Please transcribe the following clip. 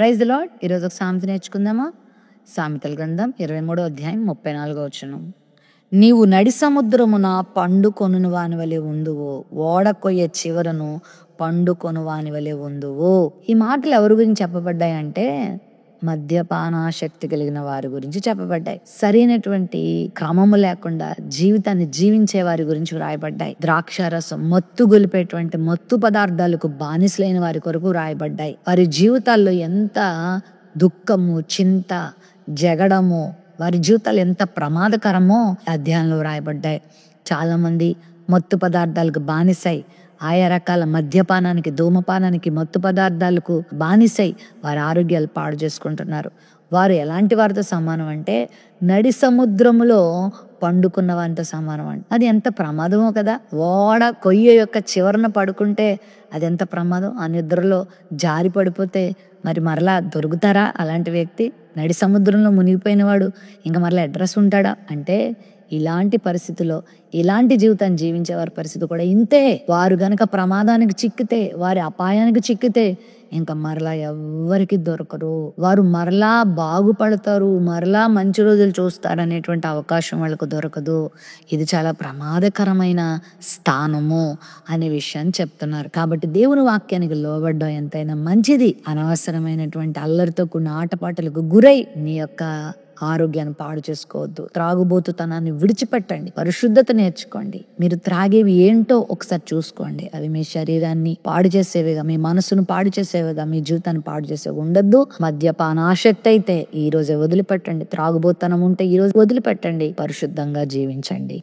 Praise the lord. ఈరోజు ఒక సామెత నేర్చుకుందామా? సామెతల గ్రంథం 23వ అధ్యాయం 34వ వచనం. నీవు నడి సముద్రమున పండుకొను వాని వలె ఉందువు, ఓడ కొయ్య చివరను పండుకొను వాని వలె ఉందువు. ఈ మాటలు ఎవరి గురించి చెప్పబడ్డాయంటే మద్యపానాశక్తి కలిగిన వారి గురించి చెప్పబడ్డాయి. సరైనటువంటి క్రమము లేకుండా జీవితాన్ని జీవించే వారి గురించి రాయబడ్డాయి. ద్రాక్షారసం, మత్తు గొలిపేటువంటి మత్తు పదార్థాలకు బానిసలైన వారి కొరకు రాయబడ్డాయి. వారి జీవితాల్లో ఎంత దుఃఖము, చింత, జగడము, వారి జీవితాలు ఎంత ప్రమాదకరమో అధ్యాయంలో రాయబడ్డాయి. చాలా మంది మత్తు పదార్థాలకు బానిసై, ఆయా రకాల మద్యపానానికి, ధూమపానానికి, మత్తు పదార్థాలకు బానిసై వారి ఆరోగ్యాలు పాడు చేసుకుంటున్నారు. వారు ఎలాంటి వారితో సమానం అంటే నడి సముద్రములో పండుకున్న వారితో సమానం అండి. అది ఎంత ప్రమాదమో కదా. ఓడ కొయ్య యొక్క చివరన పడుకుంటే అది ఎంత ప్రమాదం. ఆ నిద్రలో జారి పడిపోతే మరి మరలా దొరుకుతారా అలాంటి వ్యక్తి? నడి సముద్రంలో మునిగిపోయిన వాడు ఇంకా మరలా అడ్రస్ ఉంటాడా అంటే ఇలాంటి పరిస్థితిలో, ఇలాంటి జీవితాన్ని జీవించే వారి పరిస్థితి కూడా ఇంతే. వారు గనక ప్రమాదానికి చిక్కితే, వారి అపాయానికి చిక్కితే ఇంకా మరలా ఎవ్వరికి దొరకరు. వారు మరలా బాగుపడతారు, మరలా మంచి రోజులు చూస్తారు అనేటువంటి అవకాశం వాళ్ళకు దొరకదు. ఇది చాలా ప్రమాదకరమైన స్థానము అనే విషయాన్ని చెప్తున్నారు. కాబట్టి దేవుని వాక్యానికి లోబడ్డం ఎంతైనా మంచిది. అనవసరమైనటువంటి అల్లరితో కూడిన ఆటపాటలకు గురై నీ యొక్క ఆరోగ్యాన్ని పాడు చేసుకోవద్దు. త్రాగుబోతుతనాన్ని విడిచిపెట్టండి, పరిశుద్ధత నేర్చుకోండి. మీరు త్రాగేవి ఏంటో ఒకసారి చూసుకోండి. అవి మీ శరీరాన్ని పాడు చేసేవిగా, మీ మనసును పాడు చేసేవిగా, మీ జీవితాన్ని పాడు చేసేవి ఉండద్దు. మద్యపాన ఆసక్తి అయితే ఈ రోజే వదిలిపెట్టండి. త్రాగుబోతనం ఉంటే ఈ రోజు వదిలిపెట్టండి. పరిశుద్ధంగా జీవించండి.